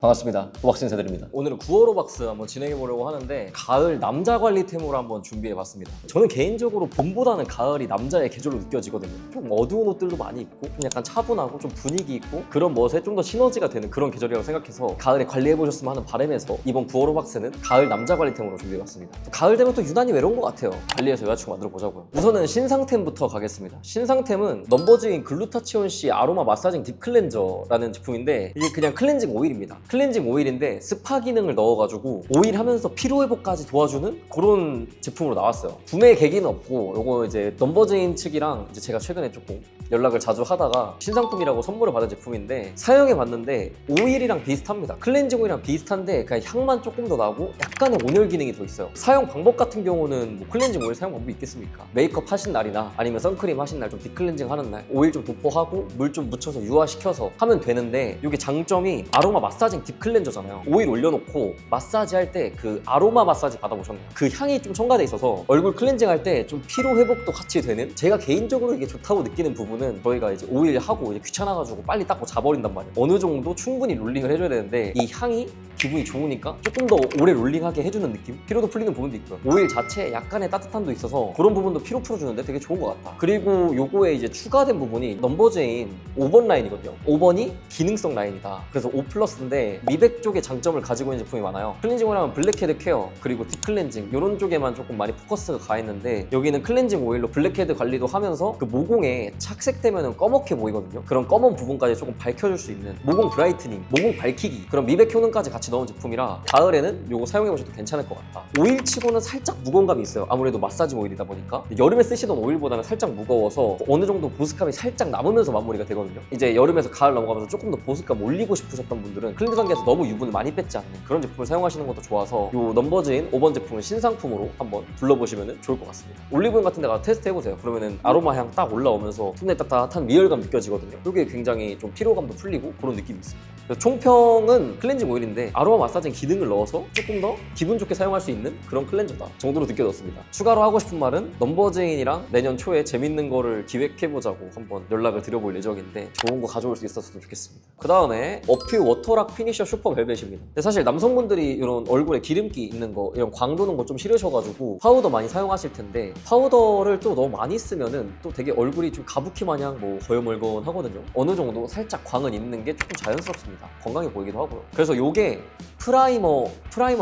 반갑습니다. 호박스 인사드립니다. 오늘은 9월 호박스 한번 진행해 보려고 하는데 가을 남자 관리템으로 한번 준비해 봤습니다. 저는 개인적으로 봄보다는 가을이 남자의 계절로 느껴지거든요. 좀 어두운 옷들도 많이 입고 좀 약간 차분하고 좀 분위기 있고 그런 멋에 좀 더 시너지가 되는 그런 계절이라고 생각해서 가을에 관리해 보셨으면 하는 바람에서 이번 9월 호박스는 가을 남자 관리템으로 준비해 봤습니다. 가을 되면 또 유난히 외로운 것 같아요. 관리해서 여자친구 만들어 보자고요. 우선은 신상템부터 가겠습니다. 신상템은 넘버즈인 글루타치온 C 아로마 마사징 딥 클렌저라는 제품인데 이게 그냥 클렌징 오일입니다. 클렌징 오일인데 스파 기능을 넣어가지고 오일하면서 피로회복까지 도와주는 그런 제품으로 나왔어요. 구매 계기는 없고 요거 이제 넘버즈인 측이랑 이제 제가 최근에 조금 연락을 자주 하다가 신상품이라고 선물을 받은 제품인데 사용해봤는데 오일이랑 비슷합니다. 클렌징 오일이랑 비슷한데 그냥 향만 조금 더 나고 약간의 온열 기능이 더 있어요. 사용 방법 같은 경우는 뭐 클렌징 오일 사용 방법이 있겠습니까? 메이크업 하신 날이나 아니면 선크림 하신 날 좀 딥클렌징 하는 날 오일 좀 도포하고 물 좀 묻혀서 유화시켜서 하면 되는데 이게 장점이 아로마 마사징 딥 클렌저잖아요. 오일 올려놓고 마사지 할 때 그 아로마 마사지 받아보셨나요? 그 향이 좀 첨가돼 있어서 얼굴 클렌징 할 때 좀 피로 회복도 같이 되는, 제가 개인적으로 이게 좋다고 느끼는 부분은 저희가 이제 오일 하고 이제 귀찮아가지고 빨리 닦고 자버린단 말이에요. 어느 정도 충분히 롤링을 해줘야 되는데 이 향이 기분이 좋으니까 조금 더 오래 롤링하게 해주는 느낌? 피로도 풀리는 부분도 있고요. 오일 자체에 약간의 따뜻함도 있어서 그런 부분도 피로 풀어주는데 되게 좋은 것 같다. 그리고 요거에 이제 추가된 부분이 넘버즈인 5번 라인이거든요. 5번이 기능성 라인이다. 그래서 5+인데 미백 쪽에 장점을 가지고 있는 제품이 많아요. 클렌징 오일 하면 블랙헤드 케어 그리고 딥 클렌징 이런 쪽에만 조금 많이 포커스가 가 있는데 여기는 클렌징 오일로 블랙헤드 관리도 하면서 그 모공에 착색되면 꺼멓게 보이거든요. 그런 검은 부분까지 조금 밝혀줄 수 있는 모공 브라이트닝, 모공 밝히기 그런 미백 효능까지 같이 넣은 제품이라 가을에는 요거 사용해보셔도 괜찮을 것 같다. 오일치고는 살짝 무거움감이 있어요. 아무래도 마사지 오일이다 보니까 여름에 쓰시던 오일보다는 살짝 무거워서 어느 정도 보습감이 살짝 남으면서 마무리가 되거든요. 이제 여름에서 가을 넘어가면서 조금 더 보습감 올리고 싶으셨던 분들은 클렌징 단계에서 너무 유분을 많이 뺏지 않는 그런 제품을 사용하시는 것도 좋아서 요 넘버즈인 5번 제품을 신상품으로 한번 불러보시면 좋을 것 같습니다. 올리브영 같은 데 가서 테스트 해보세요. 그러면은 아로마 향 딱 올라오면서 손에 따뜻한 미열감 느껴지거든요. 이게 굉장히 좀 피로감도 풀리고 그런 느낌이 있습니다. 그래서 총평은 클렌징 오일인데 아로마 마사징 기능을 넣어서 조금 더 기분 좋게 사용할 수 있는 그런 클렌저다 정도로 느껴졌습니다. 추가로 하고 싶은 말은 넘버즈인이랑 내년 초에 재밌는 거를 기획해보자고 한번 연락을 드려볼 예정인데 좋은 거 가져올 수 있었으면 좋겠습니다. 그 다음에 어퓨 워터락 피니셔 슈퍼 벨벳입니다. 근데 사실 남성분들이 이런 얼굴에 기름기 있는 거 이런 광 도는 거 좀 싫으셔가지고 파우더 많이 사용하실 텐데 파우더를 또 너무 많이 쓰면은 또 되게 얼굴이 좀 가부키 마냥 뭐 거여멀건하거든요. 어느 정도 살짝 광은 있는 게 조금 자연스럽습니다. 건강해 보이기도 하고요. 그래서 요게 프라이머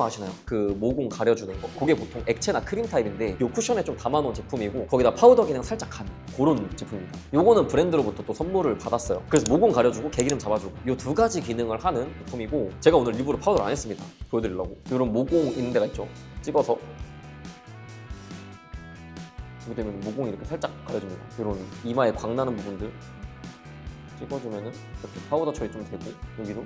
아시나요? 그 모공 가려주는 거 그게 보통 액체나 크림 타입인데 요 쿠션에 좀 담아놓은 제품이고 거기다 파우더 기능 살짝 가는 그런 제품입니다. 요거는 브랜드로부터 또 선물을 받았어요. 그래서 모공 가려주고 개기름 잡아주고 요 두 가지 기능을 하는 제품이고 제가 오늘 일부러 파우더를 안 했습니다. 보여드리려고. 요런 모공 있는 데가 있죠. 찍어서 이렇게 되면 모공이 이렇게 살짝 가려줍니다. 요런 이마에 광 나는 부분들 찍어주면은 이렇게 파우더 처리 좀 되고 여기도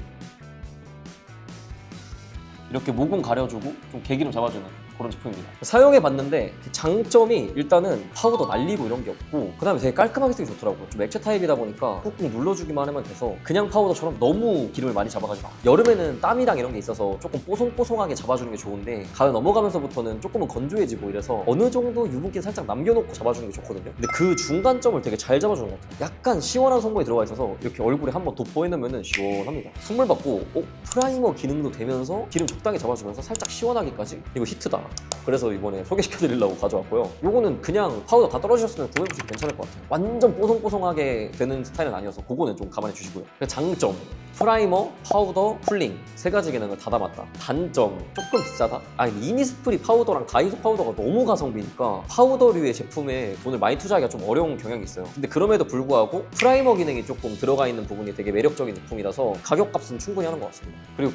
이렇게 모공 가려주고 좀 개기름 잡아주는 그런 제품입니다. 사용해봤는데 장점이 일단은 파우더 날리고 이런 게 없고 그 다음에 되게 깔끔하게 쓰기 좋더라고요. 좀 액체 타입이다 보니까 꾹꾹 눌러주기만 하면 돼서 그냥 파우더처럼 너무 기름을 많이 잡아가지고 여름에는 땀이랑 이런 게 있어서 조금 뽀송뽀송하게 잡아주는 게 좋은데 가을 넘어가면서부터는 조금은 건조해지고 이래서 어느 정도 유분기 살짝 남겨놓고 잡아주는 게 좋거든요. 근데 그 중간점을 되게 잘 잡아주는 것 같아요. 약간 시원한 성분이 들어가 있어서 이렇게 얼굴에 한번 도포해놓으면 시원합니다. 선물 받고 프라이머 기능도 되면서 기름 적당히 잡아주면서 살짝 시원하기까지 이거 히트다. 그래서 이번에 소개시켜드리려고 가져왔고요. 요거는 그냥 파우더 다 떨어지셨으면 구매해보시면 괜찮을 것 같아요. 완전 뽀송뽀송하게 되는 스타일은 아니어서 그거는 좀 감안해 주시고요. 장점 프라이머, 파우더, 쿨링 세 가지 기능을 다 담았다. 단점 조금 비싸다? 이니스프리 파우더랑 다이소 파우더가 너무 가성비니까 파우더류의 제품에 돈을 많이 투자하기가 좀 어려운 경향이 있어요. 근데 그럼에도 불구하고 프라이머 기능이 조금 들어가 있는 부분이 되게 매력적인 제품이라서 가격값은 충분히 하는 것 같습니다. 그리고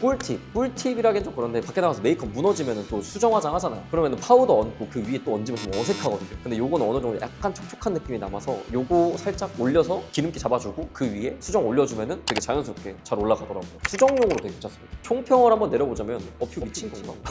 꿀팁이라기엔 좀 그런데 밖에 나가서 메이크업 무너지면 또 수정 화장 하잖아요. 그러면 파우더 얹고 그 위에 또 얹으면 좀 어색하거든요. 근데 요거는 어느 정도 약간 촉촉한 느낌이 남아서 요거 살짝 올려서 기름기 잡아주고 그 위에 수정 올려주면은 되게 자연스럽게 잘 올라가더라고요. 수정용으로 되게 괜찮습니다. 총평을 한번 내려보자면 어퓨 미친 건가?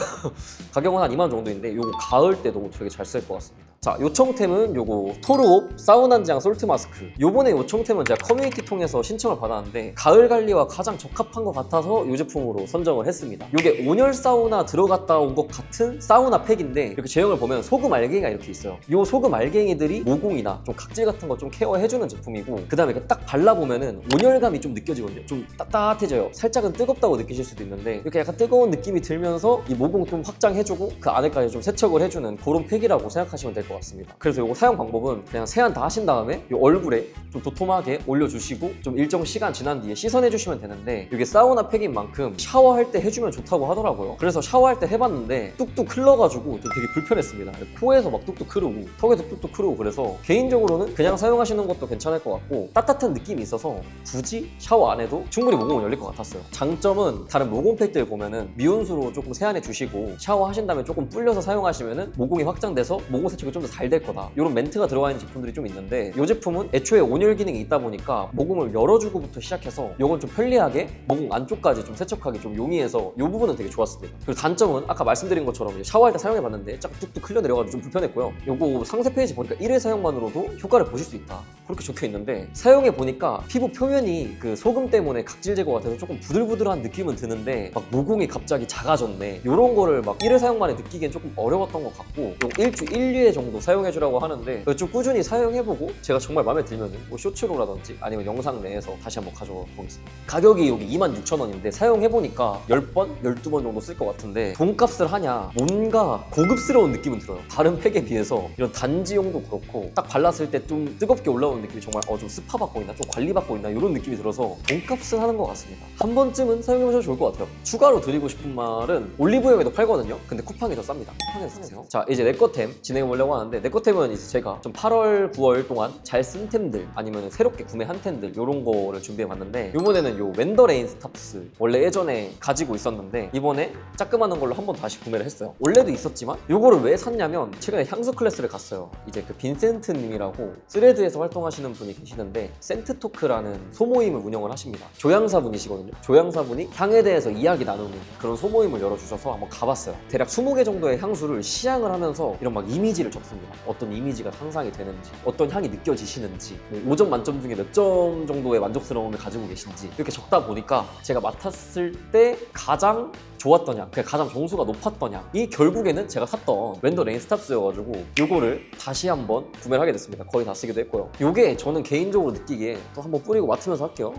가격은 한 2만 원 정도인데 요거 가을 때도 되게 잘 쓸 것 같습니다. 자, 요청템은 요거 토르옵 사우난지향 솔트 마스크. 요번에 요청템은 제가 커뮤니티 통해서 신청을 받았는데 가을 관리와 가장 적합한 것 같아서 이 제품으로 선정을 했습니다. 요게 온열 사우나 들어갔다 온 것 같은 사우나 팩인데 이렇게 제형을 보면 소금 알갱이가 이렇게 있어요. 요 소금 알갱이들이 모공이나 좀 각질 같은 거 좀 케어해주는 제품이고, 그 다음에 딱 발라보면은 온열감이 좀 느껴지거든요. 좀 따뜻해져요. 살짝은 뜨겁다고 느끼실 수도 있는데 이렇게 약간 뜨거운 느낌이 들면서 이 모공 좀 확장해주고 그 안에까지 좀 세척을 해주는 그런 팩이라고 생각하시면 될 것 같습니다. 그래서 이거 사용 방법은 그냥 세안 다 하신 다음에 이 얼굴에 좀 도톰하게 올려주시고 좀 일정 시간 지난 뒤에 씻어내주시면 되는데, 이게 사우나 팩인 만큼 샤워할 때 해주면 좋다고 하더라고요. 그래서 샤워할 때 해봤는데 뚝뚝 흘러가지고 좀 되게 불편했습니다. 코에서 막 뚝뚝 흐르고 턱에서 뚝뚝 흐르고, 그래서 개인적으로는 그냥 사용하시는 것도 괜찮을 것 같고 따뜻한 느낌이 있어서 굳이 샤워 안 해도 충분히 모공은 열릴 것 같았어요. 장점은 다른 모공 팩들 보면은 미온수로 조금 세안해 주시고 샤워하신 다음에 조금 불려서 사용하시면은 모공이 확장돼서 모공 세척이 좀 더 잘 될 거다, 이런 멘트가 들어가 있는 제품들이 좀 있는데, 이 제품은 애초에 온열 기능이 있다 보니까 모공을 열어주고부터 시작해서 이건 좀 편리하게 모공 안쪽까지 좀 세척하기 좀 용이해서 이 부분은 되게 좋았습니다. 그리고 단점은 아까 말씀드린 것처럼 샤워할 때 사용해봤는데 쫙 뚝뚝 흘려내려가지고 좀 불편했고요. 요거 상세 페이지 보니까 1회 사용만으로도 효과를 보실 수 있다, 그렇게 적혀 있는데 사용해보니까 피부 표면이 그 소금 때문에 각질 제거가 돼서 조금 부들부들한 느낌은 드는데 막 모공이 갑자기 작아졌네, 이런 거를 막 1회 사용 만에 느끼기엔 조금 어려웠던 것 같고, 좀 일주 1회 정도 사용해주라고 하는데 좀 꾸준히 사용해보고 제가 정말 마음에 들면 뭐 쇼츠로라든지 아니면 영상 내에서 다시 한번 가져와 보겠습니다. 가격이 여기 26,000원인데 사용해보니까 10번? 12번 정도 쓸 것 같은데 돈값을 하냐, 뭔가 고급스러운 느낌은 들어요. 다른 팩에 비해서 이런 단지용도 그렇고 딱 발랐을 때 좀 뜨겁게 올라오는 느낌이 정말 좀 스파받고 있나, 좀 관리받고 있나, 이런 느낌이 들어서 돈값은 하는 것 같습니다. 한 번쯤은 사용해보셔도 좋을 것 같아요. 추가로 드리고 싶은 말은 올리브영에도 팔거든요. 근데 쿠팡이 더 쌉니다. 쿠팡에서 사세요. 자, 이제 내꺼템 진행해보려고 하는데, 내꺼템은 이제 제가 좀 8월 9월 동안 잘 쓴 템들 아니면 새롭게 구매한 템들 이런 거를 준비해봤는데, 이번에는 요 웬더레인 스탑스, 원래 예전에 가지고 있었는데 이번에 자그마한 걸로 한번 다시 구매를 했어요. 원래도 있었지만 이거를 왜 샀냐면 최근에 향수 클래스를 갔어요. 이제 그 빈센트 님이라고 스레드에서 활동하시는 분이 계시는데 센트토크라는 소모임을 운영을 하십니다. 조향사분이시거든요. 조향사분이 향에 대해서 이야기 나누는 그런 소모임을 열어주셔서 한번 가봤어요. 대략 20개 정도의 향수를 시향을 하면서 이런 막 이미지를 적습니다. 어떤 이미지가 상상이 되는지, 어떤 향이 느껴지시는지, 5점 만점 중에 몇 점 정도의 만족스러움을 가지고 계신지, 이렇게 적다 보니까 제가 맡았을 때 가장 좋았던 향, 가장 점수가 높았던 향이 결국에는 제가 샀던 웬더레인 스탑스여가지고 요거를 다시 한번 구매를 하게 됐습니다. 거의 다 쓰기도 했고요. 요게 저는 개인적으로 느끼기에 또 한번 뿌리고 맡으면서 할게요.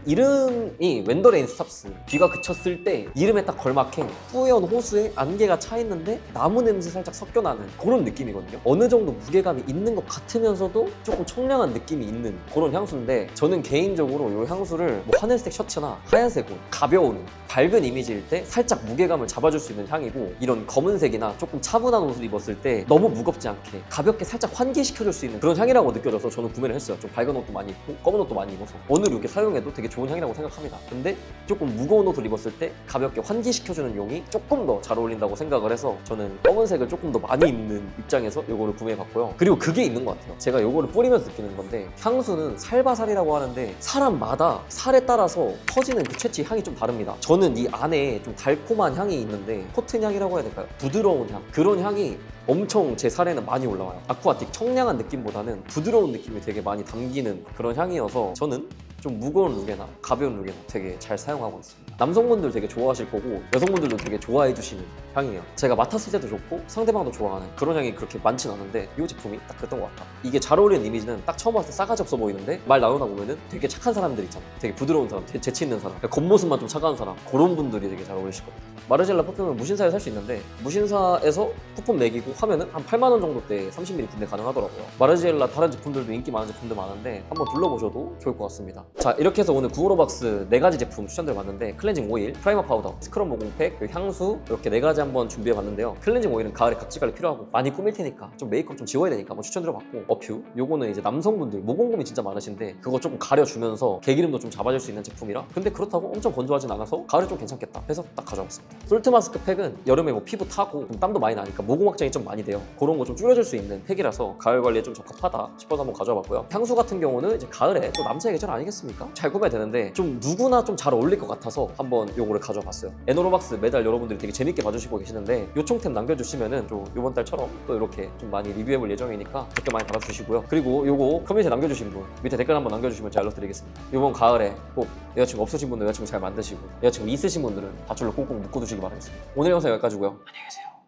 이름이 웬더레인 스탑스, 비가 그쳤을 때 이름에 딱 걸맞게 뿌연 호수에 안개가 차 있는데 나무 냄새 살짝 섞여나는 그런 느낌이거든요. 어느 정도 무게감이 있는 것 같으면서도 조금 청량한 느낌이 있는 그런 향수인데, 저는 개인적으로 이 향수를 뭐 하늘색 셔츠나 하얀색 옷, 가벼운 밝은 이미지일 때 살짝 무게감을 잡아줄 수 있는 향이고, 이런 검은색이나 조금 차분한 옷을 입었을 때 너무 무겁지 않게 가볍게 살짝 환기시켜줄 수 있는 그런 향이라고 느껴져서 저는 구매를 했어요. 좀 밝은 옷도 많이 입고 검은 옷도 많이 입어서 오늘 이렇게 사용해도 되게 좋은 향이라고 생각합니다. 근데 조금 무거운 옷을 입었을 때 가볍게 환기시켜주는 용이 조금 더 잘 어울린다고 생각을 해서 저는 검은색을 조금 더 많이 입는 입장에서 이거를 구매해봤고요. 그리고 그게 있는 것 같아요. 제가 이거를 뿌리면서 느끼는 건데, 향수는 살바살이라고 하는데 사람마다 살에 따라서 퍼지는 그 채취 향이 좀 다릅니다. 저는 이 안에 좀 달콤한 향이 있는데 코튼 향이라고 해야 될까요? 부드러운 향, 그런 향이 엄청 제 살에는 많이 올라와요. 아쿠아틱 청량한 느낌보다는 부드러운 느낌이 되게 많이 담기는 그런 향이어서 저는 좀 무거운 룩에나 가벼운 룩에나 되게 잘 사용하고 있습니다. 남성분들 되게 좋아하실 거고 여성분들도 되게 좋아해 주시는 향이에요. 제가 맡았을 때도 좋고 상대방도 좋아하는 그런 향이 그렇게 많진 않은데 이 제품이 딱 그랬던 것 같다. 이게 잘 어울리는 이미지는 딱 처음 봤을 때 싸가지 없어 보이는데 말 나누다 보면은 되게 착한 사람들 있잖아. 되게 부드러운 사람, 되게 재치 있는 사람, 겉모습만 좀 차가운 사람, 그런 분들이 되게 잘 어울리실 겁니다. 마르젤라 퍼퓸은 무신사에 살 수 있는데 무신사에서 쿠폰 매기고 하면은 한 8만 원 정도대 30ml 구매 가능하더라고요. 마르젤라 다른 제품들도 인기 많은 제품들 많은데 한번 둘러보셔도 좋을 것 같습니다. 자, 이렇게 해서 오늘 구호로박스 4가지 제품 추천드려봤는데, 클렌징 오일, 프라이머 파우더, 스크럽 모공팩, 그리고 향수 이렇게 4가지 한번 준비해봤는데요. 클렌징 오일은 가을에 각질 관리 필요하고 많이 꾸밀 테니까 좀 메이크업 좀 지워야 되니까 한번 추천드려봤고, 어퓨 요거는 이제 남성분들 모공금이 진짜 많으신데 그거 조금 가려주면서 개기름도 좀 잡아줄 수 있는 제품이라, 근데 그렇다고 엄청 건조하진 않아서 가을에 좀 괜찮겠다 해서 딱 가져왔습니다. 솔트 마스크 팩은 여름에 뭐 피부 타고 좀 땀도 많이 나니까 모공 확장이 좀 많이 돼요. 그런 거 좀 줄여줄 수 있는 팩이라서 가을 관리에 좀 적합하다 싶어서 한번 가져와봤고요. 향수 같은 경우는 이제 가을에 또 남자의 계절 아니겠습니까? 잘 꾸며야 되는데 좀 누구나 좀 잘 어울릴 것 같아서 한번 요거를 가져봤어요. 에너로박스 매달 여러분들이 되게 재밌게 봐주시고 계시는데 요청템 남겨주시면은 또 이번 달처럼 또 이렇게 좀 많이 리뷰해볼 예정이니까 댓글 많이 달아주시고요. 그리고 요거 커뮤니티에 남겨주신 분 밑에 댓글 한번 남겨주시면 제가 알려드리겠습니다. 이번 가을에 꼭 여자친구 없으신 분들 여자친구 잘 만드시고 여자친구 있으신 분들은 밧줄로 꽁꽁 묶어두시기 바라겠습니다. 오늘 영상 여기까지고요. 안녕히 계세요.